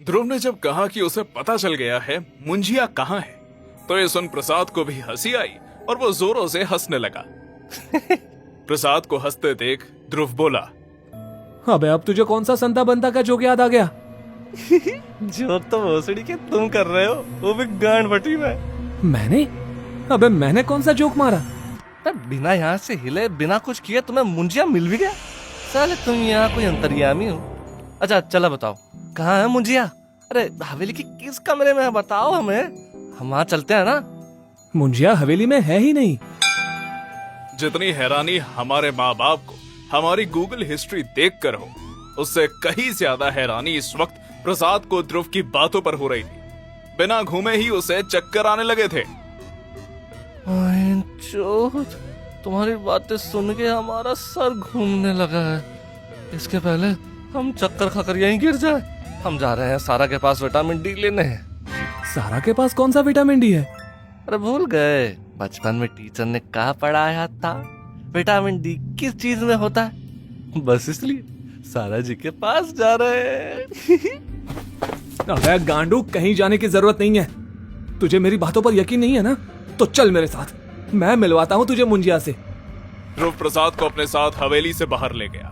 ध्रुव ने जब कहा कि उसे पता चल गया है मुंजिया कहाँ है, तो ये सुन प्रसाद को भी हंसी आई और वो जोरों से हंसने लगा। प्रसाद को हंसते देख ध्रुव बोला, अबे अब तुझे कौन सा संता बंता का जोक याद आ गया? जोक तो भोसड़ी के तुम कर रहे हो, वो भी गांड बटी में। मैंने? अबे मैंने कौन सा जोक मारा? बिना यहाँ से हिले, बिना कुछ किए तुम्हें मुंजिया मिल भी गया? साले तुम यहाँ कोई अंतर्यामी हो। अच्छा चला बताओ, कहाँ है मुंजिया? अरे हवेली की किस कमरे में है बताओ हमें, हम वहाँ चलते हैं ना। मुंजिया हवेली में है ही नहीं। जितनी हैरानी हमारे माँ बाप को हमारी गूगल हिस्ट्री देखकर हो, उससे कहीं ज्यादा हैरानी इस वक्त प्रसाद को ध्रुव की बातों पर हो रही थी। बिना घूमे ही उसे चक्कर आने लगे थे। चोट, तुम्हारी बातें सुन के हमारा सर घूमने लगा है। इसके पहले हम चक्कर खाकर यहीं गिर जाए। हम जा रहे हैं सारा के पास विटामिन डी लेने। सारा के पास कौन सा विटामिन डी है? अरे भूल गए, बचपन में टीचर ने कहा पढ़ाया था विटामिन डी किस चीज में होता है, बस इसलिए सारा जी के पास जा रहे हैं। अबे गांडू, कहीं जाने की जरूरत नहीं है। तुझे मेरी बातों पर यकीन नहीं है ना, तो चल मेरे साथ, मैं मिलवाता हूँ तुझे मुंजिया से। ध्रुव प्रसाद को अपने साथ हवेली से बाहर ले गया।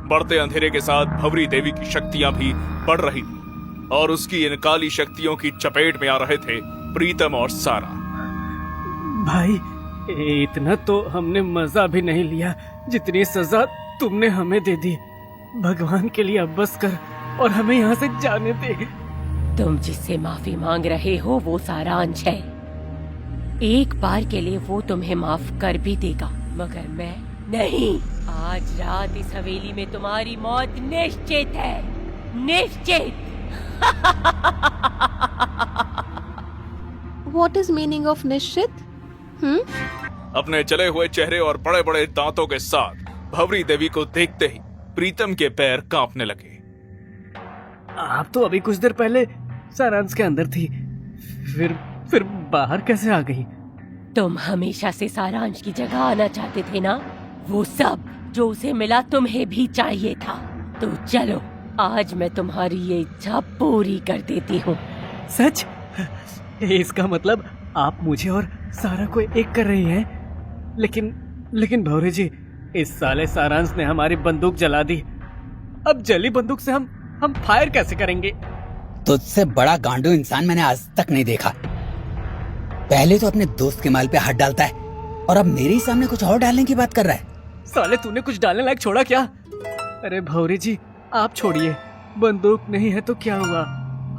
बढ़ते अंधेरे के साथ भवरी देवी की शक्तियां भी बढ़ रही थी और उसकी इन काली शक्तियों की चपेट में आ रहे थे प्रीतम और सारा। भाई, इतना तो हमने मजा भी नहीं लिया जितनी सजा तुमने हमें दे दी। भगवान के लिए अब बस कर और हमें यहाँ से जाने दे। तुम जिससे माफी मांग रहे हो वो सारांश है। एक बार के लिए वो तुम्हें माफ कर भी देगा, मगर मैं नहीं। आज रात इस हवेली में तुम्हारी मौत निश्चित है, निश्चित। What is meaning of निश्चित? अपने जले हुए चेहरे और बड़े बड़े दांतों के साथ भवरी देवी को देखते ही प्रीतम के पैर कांपने लगे। आप तो अभी कुछ देर पहले सारांश के अंदर थी, फिर बाहर कैसे आ गई? तुम हमेशा से सारांश की जगह आना चाहते थे ना, वो सब जो उसे मिला तुम्हें भी चाहिए था। तो चलो, आज मैं तुम्हारी ये इच्छा पूरी कर देती हूँ। सच? इसका मतलब आप मुझे और सारा को एक कर रही हैं? लेकिन भौरे जी, इस साले सारांश ने हमारी बंदूक जला दी। अब जली बंदूक से हम फायर कैसे करेंगे? तुझसे बड़ा गांडू इंसान मैंने आज तक नहीं देखा। पहले तो अपने दोस्त के माल पे हाथ डालता है और अब मेरे ही सामने कुछ और डालने की बात कर रहा है। साले तूने कुछ डालने लायक छोड़ा क्या? अरे भौरे जी, आप छोड़िए, बंदूक नहीं है तो क्या हुआ,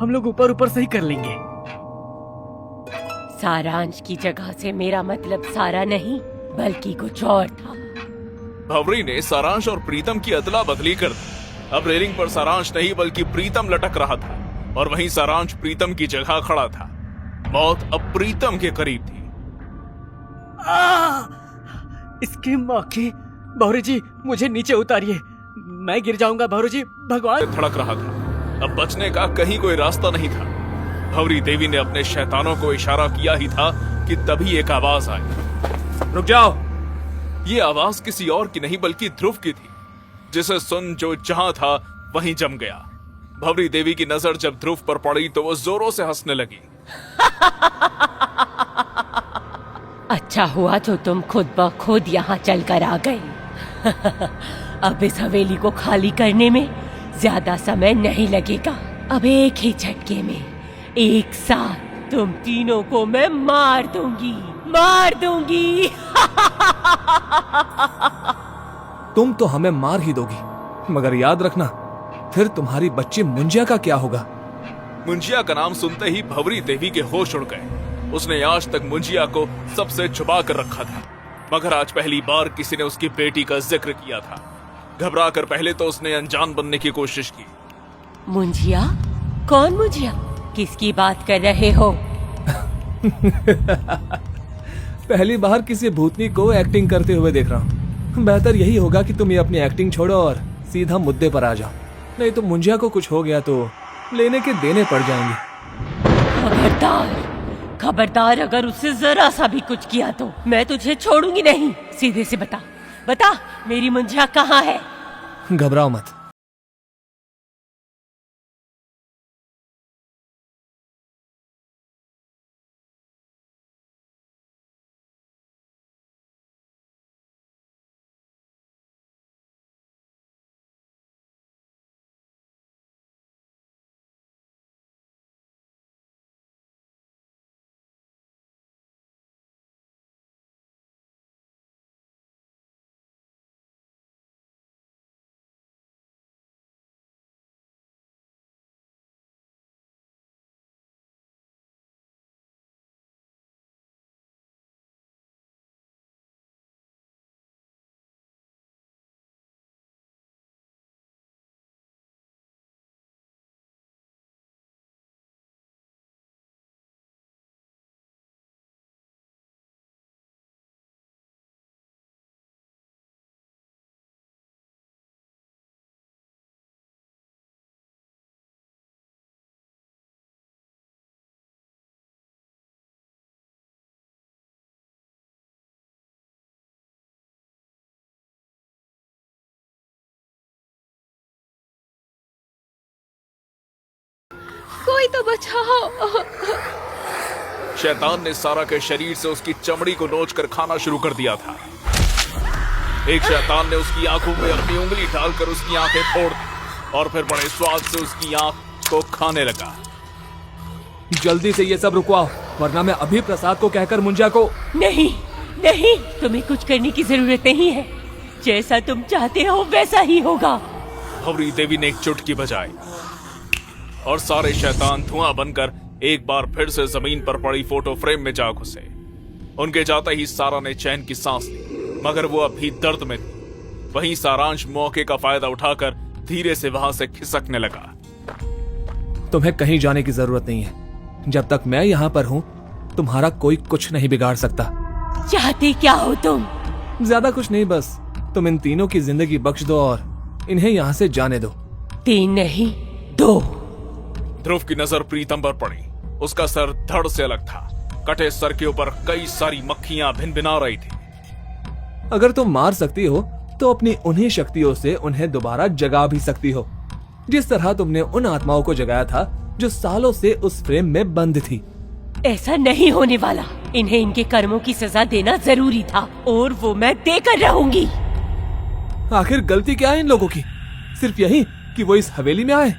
हम लोग ऊपर से ही कर लेंगे। सारांश की जगह से मेरा मतलब सारा नहीं बल्कि कुछ और था। भवरी ने सारांश और प्रीतम की अदला बदली कर दी। अब रेलिंग पर सारांश नहीं बल्कि प्रीतम लटक रहा था और वहीं सारांश प्रीतम की जगह खड़ा था। मौत अब प्रीतम के करीब थी। इसके माँ की। भौरे जी, मुझे नीचे उतारिए, मैं गिर जाऊंगा। भौरे जी, भगवान। धड़क रहा था, अब बचने का कहीं कोई रास्ता नहीं था। भवरी देवी ने अपने शैतानों को इशारा किया ही था कि तभी एक आवाज आई, रुक जाओ। ये आवाज किसी और की नहीं बल्कि ध्रुव की थी, जिसे सुन जो जहां था वहीं जम गया। भवरी देवी की नजर जब ध्रुव पर पड़ी तो वो जोरों से हंसने लगी। अच्छा हुआ जो तुम खुद ब खुद यहाँ चल कर आ गए। अब इस हवेली को खाली करने में ज्यादा समय नहीं लगेगा। अब एक ही झटके में एक साथ तुम तीनों को मैं मार दूंगी। तुम तो हमें मार ही दोगी, मगर याद रखना, फिर तुम्हारी बच्ची मुंजिया का क्या होगा? मुंजिया का नाम सुनते ही भवरी देवी के होश उड़ गए। उसने आज तक मुंजिया को सबसे छुपा कर रखा था, मगर आज पहली बार किसी ने उसकी बेटी का जिक्र किया था। घबरा कर पहले तो उसने अनजान बनने की कोशिश की। मुंजिया? कौन मुंजिया? किसकी बात कर रहे हो? पहली बार किसी भूतनी को एक्टिंग करते हुए देख रहा हूँ। बेहतर यही होगा कि तुम ये अपनी एक्टिंग छोड़ो और सीधा मुद्दे पर आ जाओ, नहीं तो मुंजिया को कुछ हो गया तो लेने के देने पड़ जाएंगे। खबरदार, अगर उससे जरा सा भी कुछ किया तो मैं तुझे छोड़ूंगी नहीं। सीधे से बता मेरी मुंजिया कहाँ है? घबराओ मत, कोई तो बचाओ। शैतान ने सारा के शरीर से उसकी चमड़ी को नोचकर खाना शुरू कर दिया था। एक शैतान ने उसकी आंखों में अपनी उंगली डालकर उसकी आंखें फोड़ दी और फिर बड़े स्वाद से उसकी आंख को खाने लगा। जल्दी से ये सब रुकवाओ, वरना मैं अभी प्रसाद को कहकर मुंजिया को। नहीं नहीं, तुम्हें कुछ करने की जरूरत नहीं है। जैसा तुम चाहते हो वैसा ही होगा। भंवरी देवी ने एक चुटकी बजाई और सारे शैतान धुआं बनकर एक बार फिर से जमीन पर पड़ी फोटो फ्रेम में जा घुसे। उनके जाते ही सारा ने चैन की सांस ली, मगर वो अभी दर्द में थी। वहीं सारांश मौके का फायदा उठाकर धीरे से वहां से खिसकने लगा। तुम्हें कहीं जाने की जरूरत नहीं है। जब तक मैं यहाँ पर हूँ, तुम्हारा कोई कुछ नहीं बिगाड़ सकता। चाहते क्या हो तुम? ज्यादा कुछ नहीं, बस तुम इन तीनों की जिंदगी बख्श दो और इन्हें यहाँ से जाने दो। 3 नहीं 2। ध्रुव की नजर प्रीतम पर पड़ी। उसका सर धड़ से अलग था। कटे सर के ऊपर कई सारी मक्खियां भिनभिना रही थी। अगर तुम मार सकती हो तो अपनी उन्हीं शक्तियों से उन्हें दोबारा जगा भी सकती हो, जिस तरह तुमने उन आत्माओं को जगाया था जो सालों से उस फ्रेम में बंद थी। ऐसा नहीं होने वाला। इन्हें इनके कर्मों की सजा देना जरूरी था और वो मैं देकर रहूंगी। आखिर गलती क्या है इन लोगों की? सिर्फ यही कि वो इस हवेली में आए।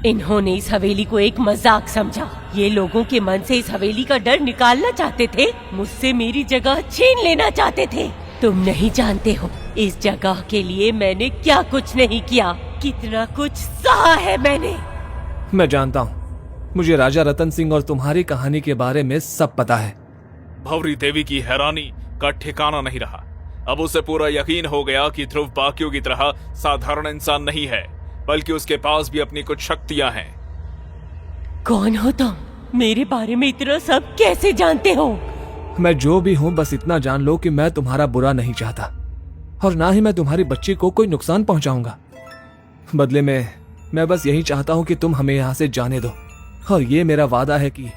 इन्होंने इस हवेली को एक मजाक समझा। ये लोगों के मन से इस हवेली का डर निकालना चाहते थे। मुझसे मेरी जगह छीन लेना चाहते थे। तुम नहीं जानते हो इस जगह के लिए मैंने क्या कुछ नहीं किया, कितना कुछ सहा है मैंने। मैं जानता हूँ, मुझे राजा रतन सिंह और तुम्हारी कहानी के बारे में सब पता है। भंवरी देवी की हैरानी का ठिकाना नहीं रहा। अब उसे पूरा यकीन हो गया कि ध्रुव बाकियों की तरह साधारण इंसान नहीं है, बल्कि उसके पास भी अपनी कुछ शक्तियां हैं। कौन हो तुम? मेरे बारे में इतना सब कैसे जानते हो? मैं जो भी हूँ, बस इतना जान लो कि मैं तुम्हारा बुरा नहीं चाहता और ना ही मैं तुम्हारी बच्ची को कोई नुकसान पहुंचाऊंगा। बदले में मैं बस यही चाहता हूँ कि तुम हमें यहाँ से जाने दो, और ये मेरा वादा है कि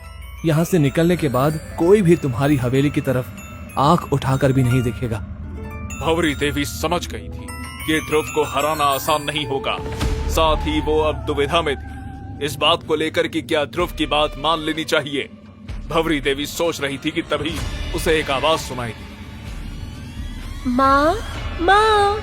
यहाँ से निकलने के बाद कोई भी तुम्हारी हवेली की तरफ आंख उठाकर भी नहीं देखेगा। भंवरी देवी समझ गई थी कि ध्रुव को हराना आसान नहीं होगा। साथ ही वो अब दुविधा में थी इस बात को लेकर कि क्या ध्रुव की बात मान लेनी चाहिए। भंवरी देवी सोच रही थी कि तभी उसे एक आवाज सुनाई दी। माँ, माँ।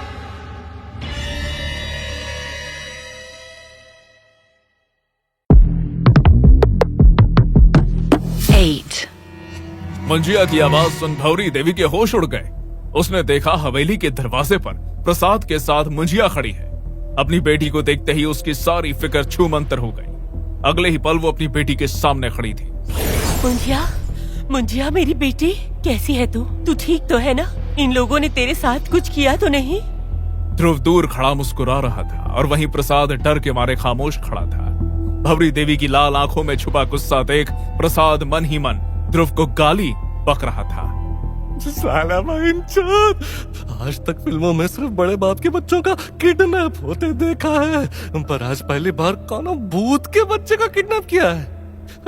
मंजिया की आवाज सुन भंवरी देवी के होश उड़ गए। उसने देखा हवेली के दरवाजे पर प्रसाद के साथ मुंजिया खड़ी है। अपनी बेटी को देखते ही उसकी सारी फिक्र छूमंतर हो गई। अगले ही पल वो अपनी बेटी के सामने खड़ी थी। मुंजिया, मुंजिया मेरी बेटी, कैसी है तू? तू ठीक तो है ना? इन लोगों ने तेरे साथ कुछ किया तो नहीं? ध्रुव दूर खड़ा मुस्कुरा रहा था और वहीं प्रसाद डर के मारे खामोश खड़ा था। भंवरी देवी की लाल आंखों में छुपा गुस्सा देख प्रसाद मन ही मन ध्रुव को गाली बक रहा था। साला भाईचोद, आज तक फिल्मों में सिर्फ बड़े बाप के बच्चों का किडनैप होते देखा है, पर आज पहली बार कौन भूत के बच्चे का किडनैप किया है।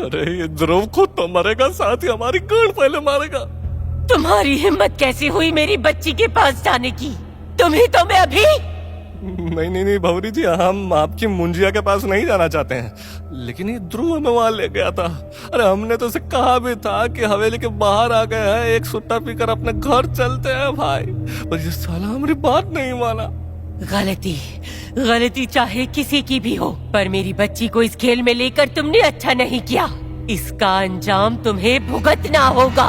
अरे ये ध्रुव खुद तो मरेगा, साथ ही हमारी गांड पहले मारेगा। तुम्हारी हिम्मत कैसे हुई मेरी बच्ची के पास जाने की? तुम्हें तो मैं अभी। नहीं भंवरी जी, हम आपकी मुंजिया के पास नहीं जाना चाहते हैं, लेकिन ये ध्रुव हमें वहां ले गया था। अरे हमने तो उसे कहा भी था कि हवेली के बाहर आ गए हैं, एक सुट्टा पीकर अपने घर चलते हैं भाई, पर ये साला हमारी बात नहीं माना। गलती चाहे किसी की भी हो, पर मेरी बच्ची को इस खेल में लेकर तुमने अच्छा नहीं किया। इसका अंजाम तुम्हें भुगतना होगा।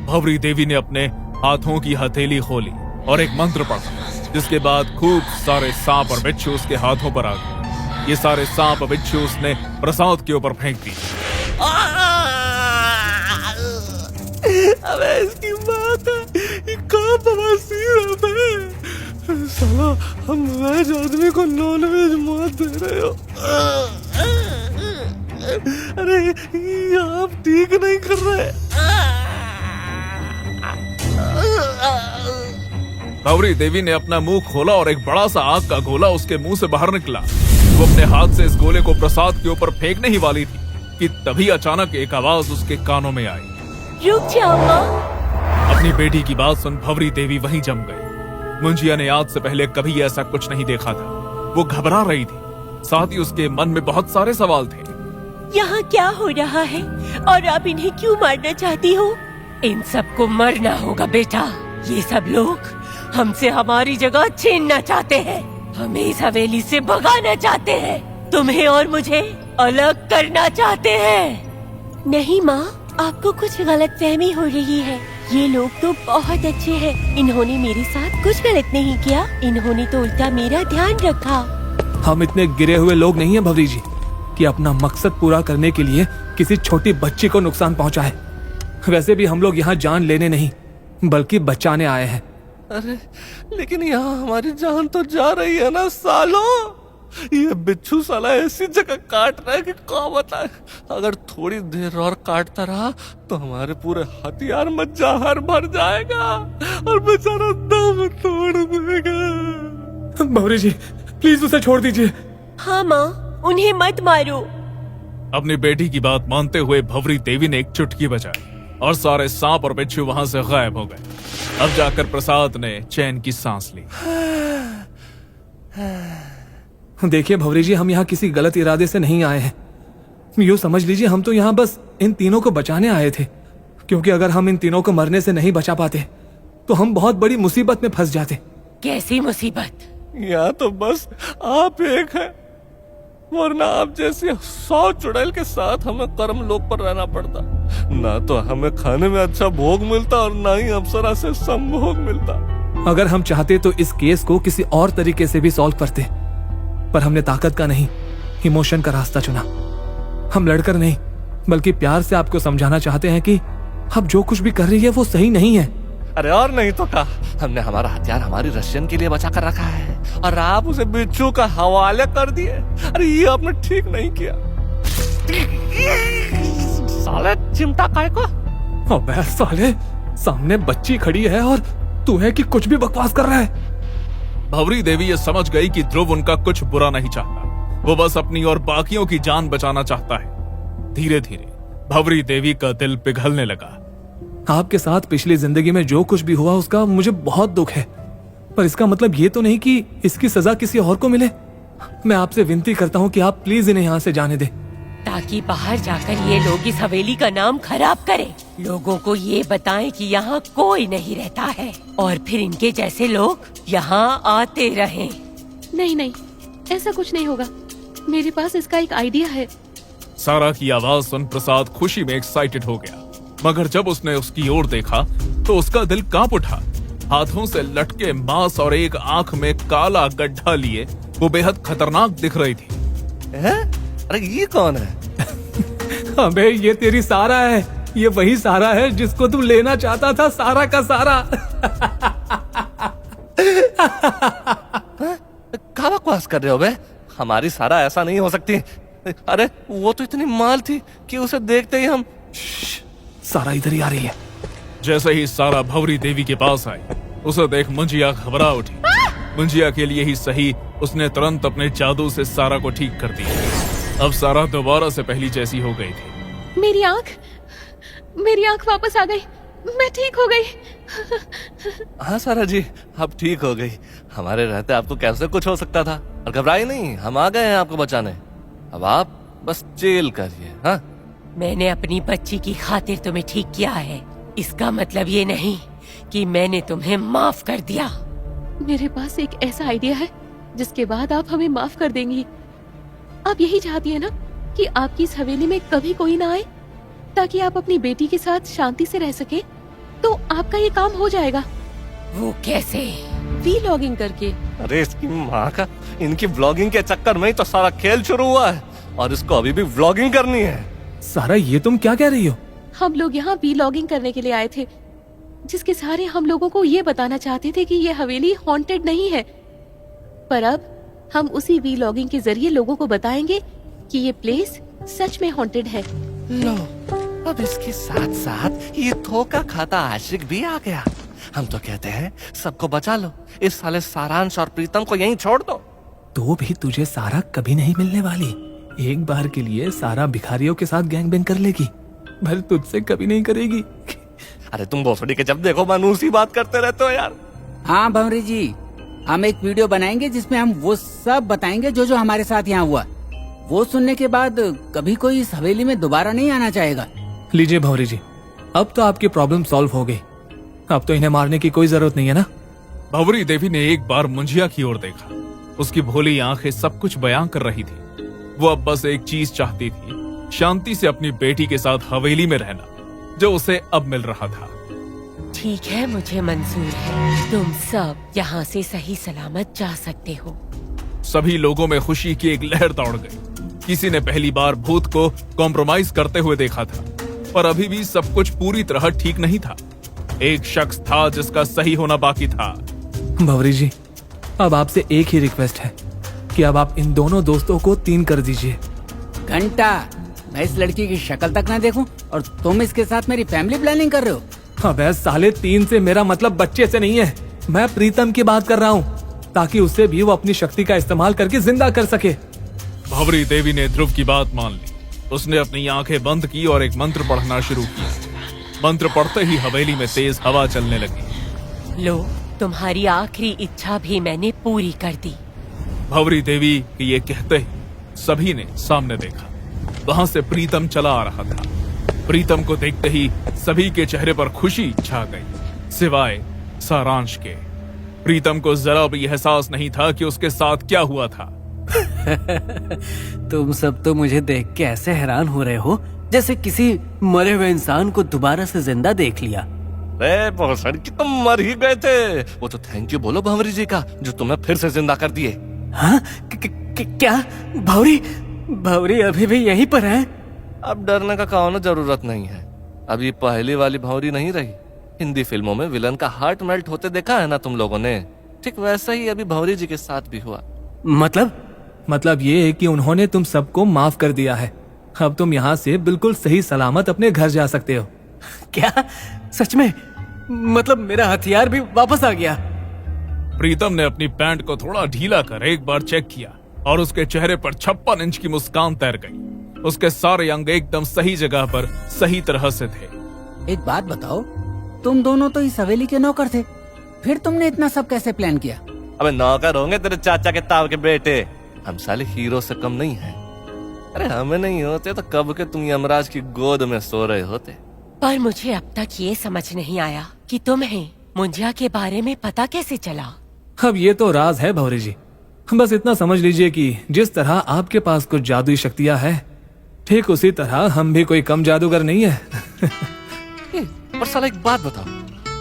भंवरी देवी ने अपने हाथों की हथेली खोली और एक मंत्र पढ़ा, जिसके बाद खूब सारे सांप और बिच्छू उसके हाथों पर आ गए। ये सारे सांप और बिच्छू उसने प्रसाद के ऊपर फेंक दी। अबे इसकी बात है, ये कहाँ बवासीर है? साला हम वेज आदमी को नॉन वेज मौत दे रहे हो। अरे ये आप ठीक नहीं कर रहे। भंवरी देवी ने अपना मुंह खोला और एक बड़ा सा आग का गोला उसके मुंह से बाहर निकला। वो अपने हाथ से इस गोले को प्रसाद के ऊपर फेंकने ही वाली थी कि तभी अचानक एक आवाज उसके कानों में आई। रुक जाओ माँ। अपनी बेटी की बात सुन भंवरी देवी वहीं जम गई। मुंजिया ने आज से पहले कभी ऐसा कुछ नहीं देखा था। वो घबरा रही थी। साथ ही उसके मन में बहुत सारे सवाल थे। यहाँ क्या हो रहा है और आप इन्हें क्यों मारना चाहती हो? इन सबको मरना होगा बेटा। ये सब लोग हमसे हमारी जगह छीनना चाहते हैं, हमें इस हवेली से भगाना चाहते हैं, तुम्हें और मुझे अलग करना चाहते हैं। नहीं माँ, आपको कुछ गलतफहमी हो रही है। ये लोग तो बहुत अच्छे हैं। इन्होंने मेरे साथ कुछ गलत नहीं किया, इन्होंने तो उल्टा मेरा ध्यान रखा। हम इतने गिरे हुए लोग नहीं हैं भवरी जी कि अपना मकसद पूरा करने के लिए किसी छोटी बच्ची को नुकसान पहुंचाए। वैसे भी हम लोग यहाँ जान लेने नहीं बल्कि बचाने आए हैं। अरे लेकिन यहाँ हमारी जान तो जा रही है ना सालों। ये बिच्छू साला ऐसी जगह काट रहा है कि क्या बताए। अगर थोड़ी देर और काटता रहा तो हमारे पूरे हथियार में जहर भर जाएगा और बेचारा दम तोड़ देगा। भवरी जी प्लीज उसे छोड़ दीजिए। हाँ माँ, उन्हें मत मारो। अपनी बेटी की बात मानते हुए भवरी देवी ने एक चुटकी बजाई और सारे सांप और बिच्छू वहां से गायब हो गए। अब जाकर प्रसाद ने चैन की सांस ली। देखिए भवरी जी, हम यहाँ किसी गलत इरादे से नहीं आए हैं। यूँ समझ लीजिए हम तो यहाँ बस इन तीनों को बचाने आए थे, क्योंकि अगर हम इन तीनों को मरने से नहीं बचा पाते तो हम बहुत बड़ी मुसीबत में फंस जाते। कैसी मुसीबत? यहाँ तो बस आप एक है, वरना आप जैसी 100 चुड़ैल के साथ हमें कर्म लोक पर रहना पड़ता। ना तो हमें खाने में अच्छा भोग मिलता और ना ही अप्सरा से संभोग मिलता। अगर हम चाहते तो इस केस को किसी और तरीके से भी सॉल्व करते, पर हमने ताकत का नहीं इमोशन का रास्ता चुना। हम लड़कर नहीं बल्कि प्यार से आपको समझाना चाहते हैं कि अब जो कुछ भी कर रही है वो सही नहीं है। अरे और नहीं तो क्या, हमने हमारा हथियार हमारी रशियन के लिए बचा कर रखा है और आप उसे बिच्छू का हवाले कर दिए। अरे ये आपने ठीक नहीं किया। साले चिमटा काय को। अबे साले, सामने बच्ची खड़ी है और तू है कि कुछ भी बकवास कर रहा है। भवरी देवी ये समझ गई कि ध्रुव उनका कुछ बुरा नहीं चाहता, वो बस अपनी और बाकियों की जान बचाना चाहता है। धीरे धीरे भवरी देवी का दिल पिघलने लगा। आपके साथ पिछली जिंदगी में जो कुछ भी हुआ उसका मुझे बहुत दुख है, पर इसका मतलब ये तो नहीं कि इसकी सजा किसी और को मिले। मैं आपसे विनती करता हूँ कि आप प्लीज इन्हें यहाँ से जाने दें, ताकि बाहर जाकर ये लोग इस हवेली का नाम खराब करें, लोगों को ये बताएं कि यहाँ कोई नहीं रहता है और फिर इनके जैसे लोग यहाँ आते रहें। नहीं नहीं, ऐसा कुछ नहीं होगा। मेरे पास इसका एक आइडिया है। सारा की आवाज सुन प्रसाद खुशी में एक्साइटेड हो गया, मगर जब उसने उसकी ओर देखा तो उसका दिल कांप उठा। हाथों से लटके मांस और एक आंख में काला गड्ढा लिए वो बेहद खतरनाक दिख रही थी। अरे ये कौन है? अबे ये तेरी सारा है, ये वही सारा है जिसको तू लेना चाहता था, सारा का सारा। क्या बकवास कर रहे हो बे? हमारी सारा ऐसा नहीं हो सकती। अरे वो तो इतनी माल थी कि उसे देखते ही हम। सारा इधर ही आ रही है। जैसे ही सारा भवरी देवी के पास आई, उसे देख मुंजिया घबरा उठी। मुंजिया के लिए ही सही, उसने तुरंत अपने जादू से सारा को ठीक कर दिया। अब सारा दोबारा से पहली जैसी हो गई थी। मेरी आंख वापस आ गई। मैं ठीक हो गई। हाँ सारा जी, अब ठीक हो गई। हमारे रहते आपको कैसे कुछ हो सकता था। और घबराई नहीं, हम आ गए हैं आपको बचाने। अब आप बस जेल करिए। हाँ, मैंने अपनी बच्ची की खातिर तुम्हें ठीक किया है, इसका मतलब ये नहीं कि मैंने तुम्हें माफ कर दिया। मेरे पास एक ऐसा आइडिया है जिसके बाद आप हमें माफ कर देंगी। आप यही चाहती है ना कि आपकी इस हवेली में कभी कोई ना आए, ताकि आप अपनी बेटी के साथ शांति से रह सके। तो आपका ये काम हो जाएगा। वो कैसे? वीलॉगिंग करके। अरे इसकी माँ का, इनकी व्लॉगिंग के चक्कर में ही तो सारा खेल शुरू हुआ है और इसको अभी भी व्लॉगिंग करनी है। सारा ये तुम क्या कह रही हो? हम लोग यहाँ वीलॉगिंग करने के लिए आए थे, जिसके सहारे हम लोगों को ये बताना चाहते थे कि ये हवेली हॉन्टेड नहीं है। पर अब हम उसी वीलॉगिंग के जरिए लोगों को बताएंगे कि ये प्लेस सच में हॉन्टेड है। लो, अब इसके साथ साथ ये धोखा खाता आशिक भी आ गया। हम तो कहते हैं सबको बचा लो, इस साले सारांश और प्रीतम को यहीं छोड़ दो। तो भी तुझे सारा कभी नहीं मिलने वाली। एक बार के लिए सारा भिखारियों के साथ गैंग बैंग कर लेगी, भले तुझसे कभी नहीं करेगी। अरे तुम भोसड़ी के जब देखो मानूसी बात करते रहते हो यार। हाँ भंवरी जी, हम एक वीडियो बनाएंगे जिसमें हम वो सब बताएंगे जो जो हमारे साथ यहाँ हुआ। वो सुनने के बाद कभी कोई इस हवेली में दोबारा नहीं आना चाहेगा। लीजिए भंवरी जी, अब तो आपकी प्रॉब्लम सॉल्व हो गई। अब तो इन्हें मारने की कोई जरूरत नहीं है ना। भंवरी देवी ने एक बार मुंजिया की ओर देखा। उसकी भोली आंखें सब कुछ बयां कर रही थी। वो अब बस एक चीज चाहती थी, शांति से अपनी बेटी के साथ हवेली में रहना, जो उसे अब मिल रहा था। ठीक है, मुझे मंजूर है। तुम सब यहाँ से सही सलामत जा सकते हो। सभी लोगों में खुशी की एक लहर दौड़ गई। किसी ने पहली बार भूत को कॉम्प्रोमाइज करते हुए देखा था, पर अभी भी सब कुछ पूरी तरह ठीक नहीं था। एक शख्स था जिसका सही होना बाकी था। भंवरी जी, अब आपसे एक ही रिक्वेस्ट है कि अब आप इन दोनों दोस्तों को 3 कर दीजिए। घंटा, मैं इस लड़की की शक्ल तक ना देखूं और तुम इसके साथ मेरी फैमिली प्लानिंग कर रहे हो। अबे साले, 3 से मेरा मतलब बच्चे से नहीं है। मैं प्रीतम की बात कर रहा हूँ, ताकि उससे भी वो अपनी शक्ति का इस्तेमाल करके जिंदा कर सके। भंवरी देवी ने ध्रुव की बात मान ली। उसने अपनी आंखें बंद की और एक मंत्र पढ़ना शुरू किया। मंत्र पढ़ते ही हवेली में तेज हवा चलने लगी। लो, तुम्हारी आखिरी इच्छा भी मैंने पूरी कर दी। भंवरी देवी के ये कहते ही सभी ने सामने देखा। वहां से प्रीतम चला आ रहा था। प्रीतम को देखते ही सभी के चेहरे पर खुशी छा गई, सिवाय सारांश के। प्रीतम को जरा भी एहसास नहीं था कि उसके साथ क्या हुआ था। तुम सब तो मुझे देख के ऐसे हैरान हो रहे हो जैसे किसी मरे हुए इंसान को दोबारा से जिंदा देख लिया। अरे भोसड़ की, तुम मर ही गए थे। वो तो थैंक यू बोलो भंवरी जी का, जो तुम्हें फिर से जिंदा कर दिए। हाँ? क्या भंवरी? भंवरी अभी भी यहीं पर है? अब डरने का कौनो जरूरत नहीं है। अब ये पहली वाली भंवरी नहीं रही। हिंदी फिल्मों में विलन का हार्ट मेल्ट होते देखा है ना तुम लोगों ने, ठीक वैसा ही अभी भंवरी जी के साथ भी हुआ। मतलब ये है कि उन्होंने तुम सबको माफ कर दिया है। अब तुम यहाँ से बिल्कुल सही सलामत अपने घर जा सकते हो। क्या सच में? मतलब मेरा हथियार भी वापस आ गया? प्रीतम ने अपनी पैंट को थोड़ा ढीला कर एक बार चेक किया और उसके चेहरे पर 56 इंच की मुस्कान तैर गई। उसके सारे अंग एकदम सही जगह पर सही तरह से थे। एक बात बताओ, तुम दोनों तो इस हवेली के नौकर थे, फिर तुमने इतना सब कैसे प्लान किया? अबे नौकर होंगे तेरे चाचा के ताऊ के बेटे, हम साले हीरो से कम नहीं हैं। अरे हमें नहीं होते तो कब के तुम यमराज की गोद में सो रहे होते। पर मुझे अब तक ये समझ नहीं आया कि तुम्हें मुंजिया के बारे में पता कैसे चला। अब ये तो राज है भंवरी जी। बस इतना समझ लीजिए कि जिस तरह आपके पास कुछ जादुई शक्तियां हैं, ठीक उसी तरह हम भी कोई कम जादूगर नहीं है। पर साला एक बात बताओ,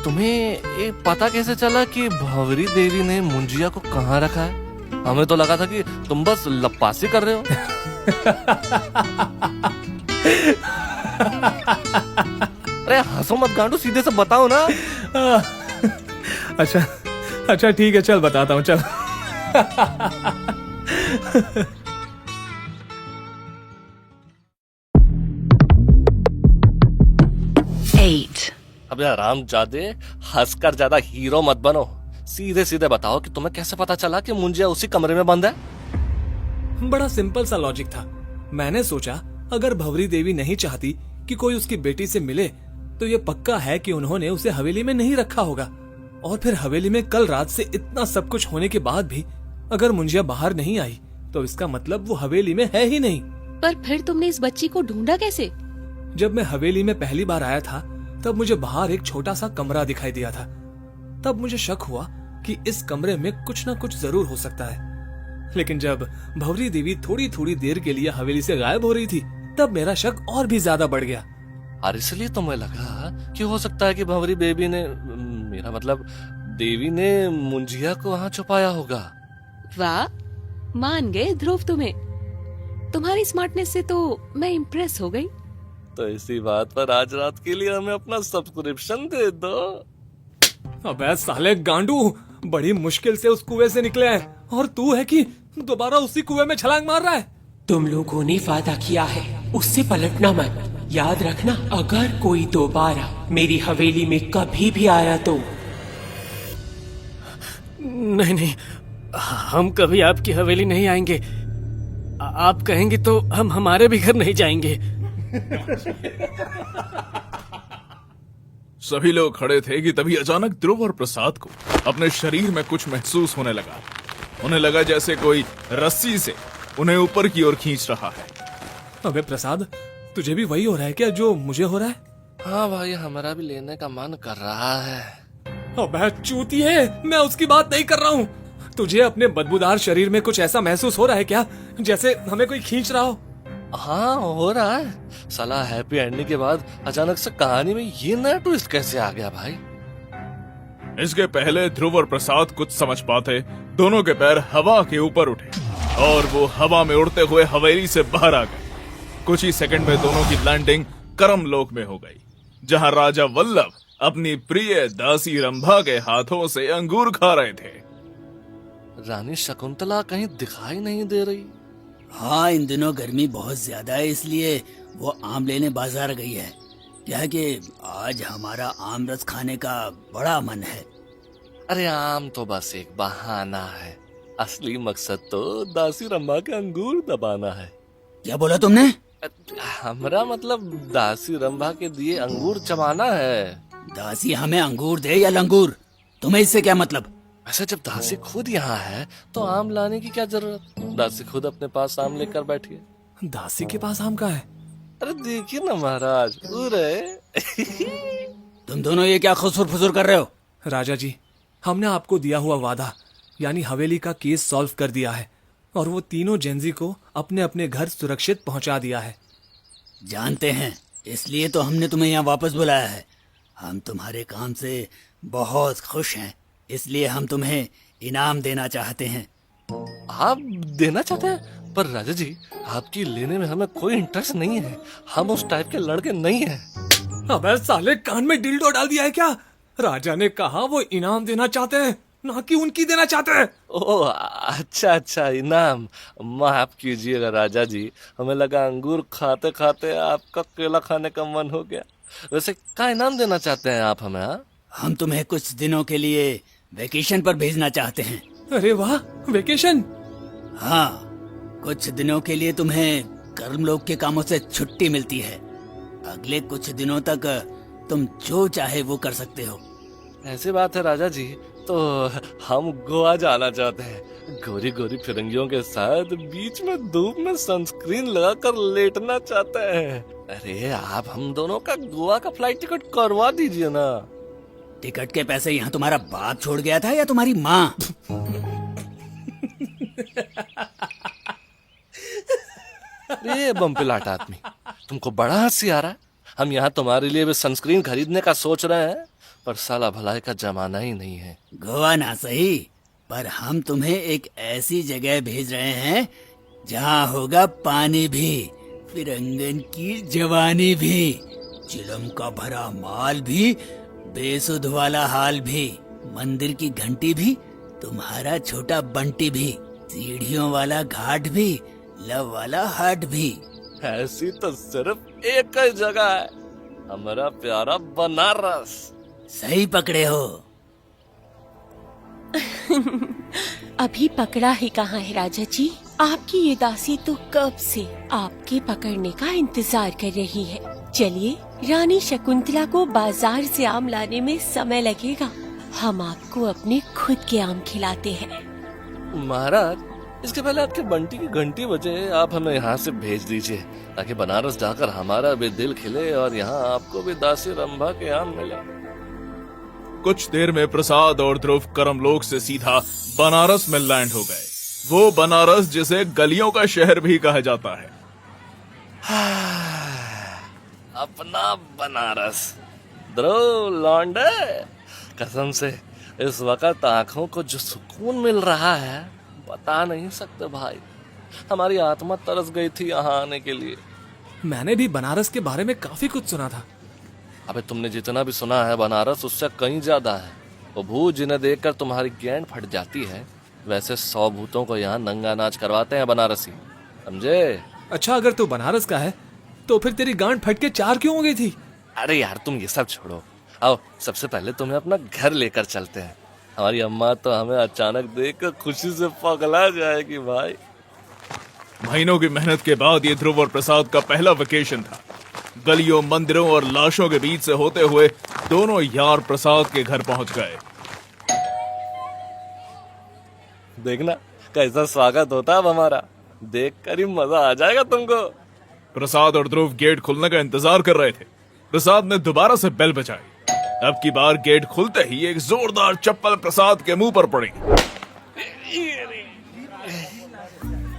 तुम्हें ये पता कैसे चला कि भंवरी देवी ने मुंजिया को कहाँ रखा है? हमें तो लगा था कि तुम बस लपासी कर रहे हो। अरे हंसो मत गांडू, सीधे से बताओ ना। अच्छा ठीक है, चल बताता हूँ, चल। अब यार रामजादे, हंसकर ज्यादा हीरो मत बनो। सीधे सीधे बताओ कि तुम्हें कैसे पता चला कि मुंजिया उसी कमरे में बंद है? बड़ा सिंपल सा लॉजिक था। मैंने सोचा अगर भंवरी देवी नहीं चाहती कि कोई उसकी बेटी से मिले, तो ये पक्का है कि उन्होंने उसे हवेली में नहीं रखा होगा। और फिर हवेली में कल रात से इतना सब कुछ होने के बाद भी अगर मुंजिया बाहर नहीं आई, तो इसका मतलब वो हवेली में है ही नहीं। पर फिर तुमने इस बच्ची को ढूंढा कैसे? जब मैं हवेली में पहली बार आया था, तब मुझे बाहर एक छोटा सा कमरा दिखाई दिया था। तब मुझे शक हुआ कि इस कमरे में कुछ न कुछ जरूर हो सकता है। लेकिन जब भंवरी देवी थोड़ी थोड़ी देर के लिए हवेली से गायब हो रही थी, तब मेरा शक और भी ज्यादा बढ़ गया। और इसलिए तुम्हें लगा कि हो सकता है कि भंवरी बेबी ने, मेरा मतलब देवी ने मुंजिया को वहाँ छुपाया होगा। वाह, मान गए ध्रुव तुम्हें। तुम्हारी स्मार्टनेस से तो मैं इम्प्रेस हो गई। तो इसी बात पर आज रात के लिए हमें अपना सब्सक्रिप्शन दे दो। अबे साले गांडू, बड़ी मुश्किल से उस कुएं से निकले हैं और तू है कि दोबारा उसी कुएं में छलांग मार रहा है। तुम लोगों ने वादा किया है उससे पलटना मत। याद रखना, अगर कोई दोबारा मेरी हवेली में कभी भी आया तो। नहीं, हम कभी आपकी हवेली नहीं आएंगे। आप कहेंगे तो हम हमारे भी घर नहीं जाएंगे। सभी लोग खड़े थे कि तभी अचानक ध्रुव और प्रसाद को अपने शरीर में कुछ महसूस होने लगा। उन्हें लगा जैसे कोई रस्सी से उन्हें ऊपर की ओर खींच रहा है। अबे प्रसाद, तुझे भी वही हो रहा है क्या जो मुझे हो रहा है? हाँ भाई, हमारा भी लेने का मन कर रहा है। अबे चूतिए, मैं उसकी बात नहीं कर रहा हूँ। तुझे अपने बदबूदार शरीर में कुछ ऐसा महसूस हो रहा है क्या जैसे हमें कोई खींच रहा हो? हाँ हो रहा है। साला हैप्पी एंडिंग के बाद अचानक से कहानी में ये नया ट्विस्ट कैसे आ गया भाई? इसके पहले ध्रुव और प्रसाद कुछ समझ पाते, दोनों के पैर हवा के ऊपर उठे और वो हवा में उड़ते हुए हवेली से बाहर आ गए। कुछ ही सेकंड में दोनों की लैंडिंग करमलोक में हो गई, जहां राजा वल्लभ अपनी प्रिय दासी रंभा के हाथों से अंगूर खा रहे थे। रानी शकुंतला कहीं दिखाई नहीं दे रही। हाँ, इन दिनों गर्मी बहुत ज्यादा है, इसलिए वो आम लेने बाजार गई है। क्या है कि आज हमारा आम रस खाने का बड़ा मन है। अरे आम तो बस एक बहाना है, असली मकसद तो दासी रंभा के अंगूर दबाना है। क्या बोला तुमने? हमरा मतलब दासी रंभा के दिए अंगूर चबाना है। दासी हमें अंगूर दे या लंगूर, तुम्हें इससे क्या मतलब? वैसे जब दासी खुद यहाँ है तो आम लाने की क्या जरूरत? दासी खुद अपने पास आम लेकर बैठी है। दासी के पास आम का है? अरे देखिए ना महाराज, तुम दोनों ये क्या खुसुर फुसुर कर रहे हो? राजा जी, हमने आपको दिया हुआ वादा यानी हवेली का केस सॉल्व कर दिया है और वो तीनों जेंजी को अपने अपने घर सुरक्षित पहुंचा दिया है। जानते हैं, इसलिए तो हमने तुम्हें यहाँ वापस बुलाया है। हम तुम्हारे काम से बहुत खुश हैं, इसलिए हम तुम्हें इनाम देना चाहते हैं। आप देना चाहते हैं? पर राजा जी, आपकी लेने में हमें कोई इंटरेस्ट नहीं है। हम उस टाइप के लड़के नहीं हैं। अबे साले, कान में डिल्डो डाल दिया है क्या? राजा ने कहा वो इनाम देना चाहते हैं, ना कि उनकी देना चाहते हैं। ओह अच्छा, इनाम। माफ कीजिएगा राजा जी, हमें लगा अंगूर खाते खाते आपका केला खाने का मन हो गया। वैसे क्या इनाम देना चाहते हैं आप हमें? हाँ, हम तुम्हें कुछ दिनों के लिए वेकेशन पर भेजना चाहते हैं। अरे वाह, वेकेशन? हाँ, कुछ दिनों के लिए तुम्हें कर्मलोक के कामों से छुट्टी मिलती है। अगले कुछ दिनों तक तुम जो चाहे वो कर सकते हो। ऐसी बात है राजा जी, तो हम गोवा जाना चाहते हैं। गोरी गोरी फिरंगियों के साथ बीच में धूप में सनस्क्रीन लगाकर लेटना चाहते हैं। अरे आप हम दोनों का गोवा का फ्लाइट टिकट करवा दीजिए ना। टिकट के पैसे यहाँ तुम्हारा बाप छोड़ गया था या तुम्हारी माँ? अरे बम्पिलाट आदमी, तुमको बड़ा हंसी आ रहा है। हम यहाँ तुम्हारे लिए भी सनस्क्रीन खरीदने का सोच रहे हैं, पर साला भलाई का जमाना ही नहीं है। गोवा ना सही, पर हम तुम्हें एक ऐसी जगह भेज रहे हैं जहाँ होगा पानी भी, फिरंगन की जवानी भी, चिलम का भरा माल भी, बेसुध वाला हाल भी, मंदिर की घंटी भी, तुम्हारा छोटा बंटी भी, सीढ़ियों वाला घाट भी, लव वाला हाट भी। ऐसी तो सिर्फ एक ही जगह है, हमारा प्यारा बनारस। सही पकड़े हो। अभी पकड़ा ही कहाँ है राजा जी? आपकी ये दासी तो कब से आपके पकड़ने का इंतजार कर रही है। चलिए, रानी शकुंतला को बाजार से आम लाने में समय लगेगा। हम आपको अपने खुद के आम खिलाते हैं। महाराज, इसके पहले आपके बंटी की घंटी बजे, आप हमें यहाँ से भेज दीजिए ताकि बनारस जाकर हमारा भी दिल खिले और यहाँ आपको भी दासी रंभा के आम मिले। कुछ देर में प्रसाद और ध्रुव करमलोक से सीधा बनारस में लैंड हो गए। वो बनारस जिसे गलियों का शहर भी कहा जाता है। अपना बनारस। ध्रुव लौंडे, कसम से इस वक्त आंखों को जो सुकून मिल रहा है बता नहीं सकते भाई। हमारी आत्मा तरस गई थी यहाँ आने के लिए। मैंने भी बनारस के बारे में काफी कुछ सुना था। अबे तुमने जितना भी सुना है बनारस उससे कहीं ज्यादा है। वो भूत जिन्हें देखकर तुम्हारी गैंड फट जाती है, वैसे 100 भूतों को यहाँ नंगा नाच करवाते हैं बनारसी, समझे? अच्छा, अगर तू बनारस का है तो फिर तेरी गांड फट के 4 क्यों हो गई थी? अरे यार तुम ये सब छोड़ो, आओ सबसे पहले तुम्हें अपना घर लेकर चलते हैं। हमारी अम्मा तो हमें अचानक देखकर खुशी से पगला जाएगी भाई। महीनों की मेहनत के बाद ये ध्रुव और प्रसाद का पहला वेकेशन था। गलियों, मंदिरों और लाशों के बीच से होते हुए दोनों यार प्रसाद के घर पहुंच गए। देखना कैसा स्वागत होता है अब हमारा, देख कर ही मजा आ जाएगा तुमको। प्रसाद और ध्रुव गेट खुलने का इंतजार कर रहे थे। प्रसाद ने दोबारा से बेल बजाई। अब की बार गेट खुलते ही एक जोरदार चप्पल प्रसाद के मुंह पर पड़ी।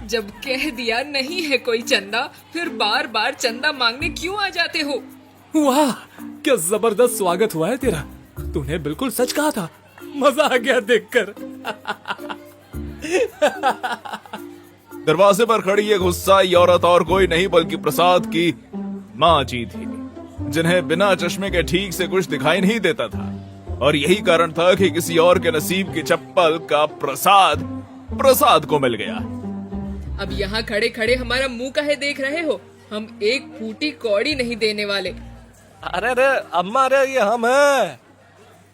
जब कह दिया नहीं है कोई चंदा, फिर बार बार चंदा मांगने क्यों आ जाते हो? वाह, क्या जबरदस्त स्वागत हुआ है तेरा। तूने बिल्कुल सच कहा था, मजा आ गया देखकर। दरवाजे पर खड़ी ये गुस्साई औरत और कोई नहीं बल्कि प्रसाद की माँ जी थी, जिन्हें बिना चश्मे के ठीक से कुछ दिखाई नहीं देता था। और यही कारण था कि किसी और के नसीब की चप्पल का प्रसाद को मिल गया। अब यहाँ खड़े खड़े हमारा मुंह काहे देख रहे हो? हम एक फूटी कौड़ी नहीं देने वाले। अरे अरे अम्मा, अरे ये हम है।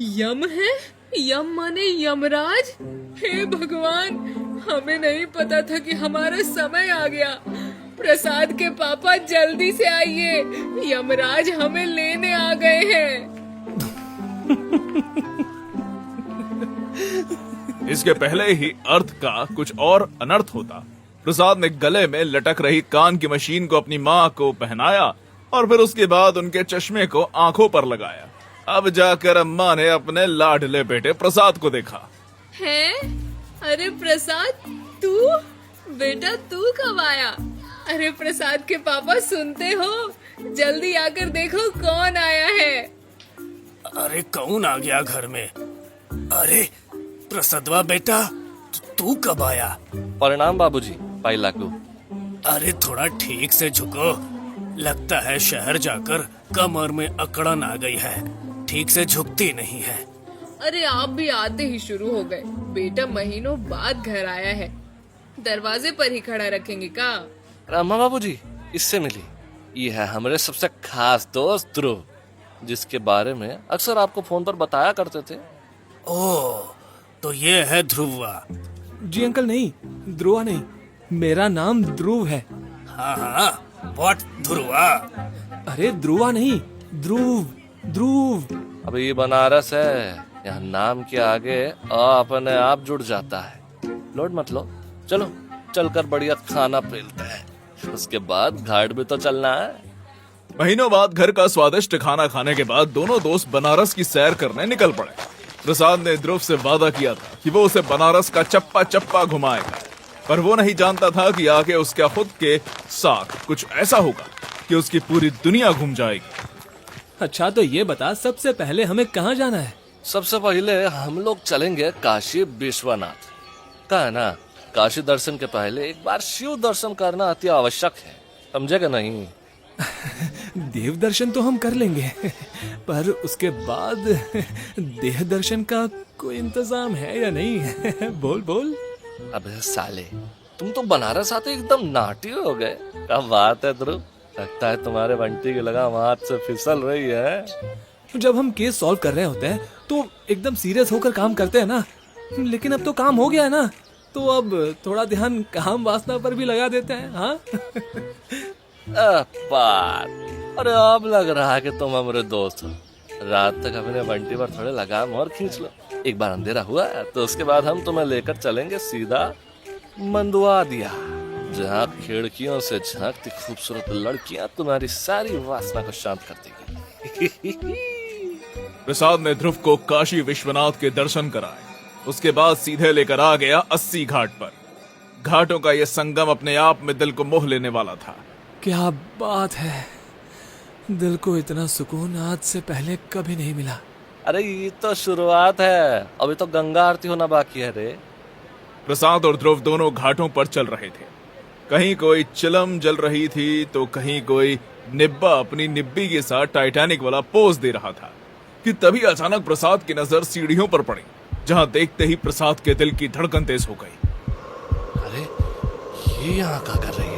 यम है? यम माने यमराज? हे भगवान, हमें नहीं पता था कि हमारा समय आ गया। प्रसाद के पापा जल्दी से आइए, यमराज हमें लेने आ गए हैं। इसके पहले ही अर्थ का कुछ और अनर्थ होता। प्रसाद ने गले में लटक रही कान की मशीन को अपनी माँ को पहनाया और फिर उसके बाद उनके चश्मे को आंखों पर लगाया। अब जाकर अम्मा ने अपने लाडले बेटे प्रसाद को देखा। हैं? अरे प्रसाद, तू बेटा, तू कब आया? अरे प्रसाद के पापा, सुनते हो? जल्दी आकर देखो कौन आया है। अरे कौन आ गया घर में? अरे प्रसादवा बेटा, तू कब आया? परिणाम बाबूजी, पाई लाकू। अरे थोड़ा ठीक से झुको, लगता है शहर जाकर कमर में अकड़न आ गई है, ठीक से झुकती नहीं है। अरे आप भी आते ही शुरू हो गए। बेटा महीनों बाद घर आया है, दरवाजे पर ही खड़ा रखेंगे का? अम्मा बाबूजी, इससे मिली। ये है हमारे सबसे खास दोस्त ध्रुव, जिसके बारे में अक्सर आपको फोन पर बताया करते थे। ओह, तो ये है ध्रुवा। जी अंकल, नहीं, ध्रुवा नहीं, मेरा नाम ध्रुव है। हाँ हाँ, व्हाट ध्रुवा? अरे ध्रुवा नहीं, ध्रुव, ध्रुव। अब ये बनारस है, यहाँ नाम के आगे अ अपने आप जुड़ जाता है। लोड मत लो, चलो चलकर बढ़िया खाना पेलते हैं, उसके बाद घाट भी तो चलना है। महीनों बाद घर का स्वादिष्ट खाना खाने के बाद दोनों दोस्त बनारस की सैर करने निकल पड़े। प्रसाद ने ध्रुव से वादा किया था कि वो उसे बनारस का चप्पा चप्पा घुमाएगा, पर वो नहीं जानता था कि आगे उसका खुद के साथ कुछ ऐसा होगा कि उसकी पूरी दुनिया घूम जाएगी। अच्छा तो ये बता, सबसे पहले हमें कहाँ जाना है? सबसे पहले हम लोग चलेंगे काशी विश्वनाथ का, है ना? काशी दर्शन के पहले एक बार शिव दर्शन करना अति आवश्यक है, समझेगा नहीं? देव दर्शन तो हम कर लेंगे, पर उसके बाद देह दर्शन का कोई इंतजाम है या नहीं? बोल बोल। अबे साले, तुम तो बनारस आते एकदम नाटी हो गए। क्या बात है ध्रुव, लगता है तुम्हारे बंटी की लगाम हाथ से फिसल रही है। जब हम केस सॉल्व कर रहे होते हैं तो एकदम सीरियस होकर काम करते हैं ना, लेकिन अब तो काम हो गया है ना, तो अब थोड़ा ध्यान काम वासना पर भी लगा देते हैं। हाँ बात, अरे अब लग रहा है कि तुम हमारे दोस्त हो। रात तक अपने बंटी पर थोड़े लगाम और खींच लो, एक बार अंधेरा हुआ तो उसके बाद हम तुम्हें लेकर चलेंगे सीधा मंदुआ दिया, जहाँ खिड़कियों से झांकती खूबसूरत लड़कियां तुम्हारी सारी वासना को शांत कर देगी। प्रसाद ने ध्रुव को काशी विश्वनाथ के दर्शन कराए, उसके बाद सीधे लेकर आ गया 80 घाट पर। घाटों का यह संगम अपने आप में दिल को मोह लेने वाला था। क्या बात है, दिल को इतना सुकून आज से पहले कभी नहीं मिला। अरे ये तो शुरुआत है, अभी तो गंगा आरती होना बाकी है रे। प्रसाद और ध्रुव दोनों घाटों पर चल रहे थे। कहीं कोई चिलम जल रही थी तो कहीं कोई निब्बा अपनी निब्बी के साथ टाइटैनिक वाला पोज दे रहा था कि तभी अचानक प्रसाद की नजर सीढ़ियों पर पड़ी, जहां देखते ही प्रसाद के दिल की धड़कन तेज हो गई। अरे ये यहाँ क्या कर रही है?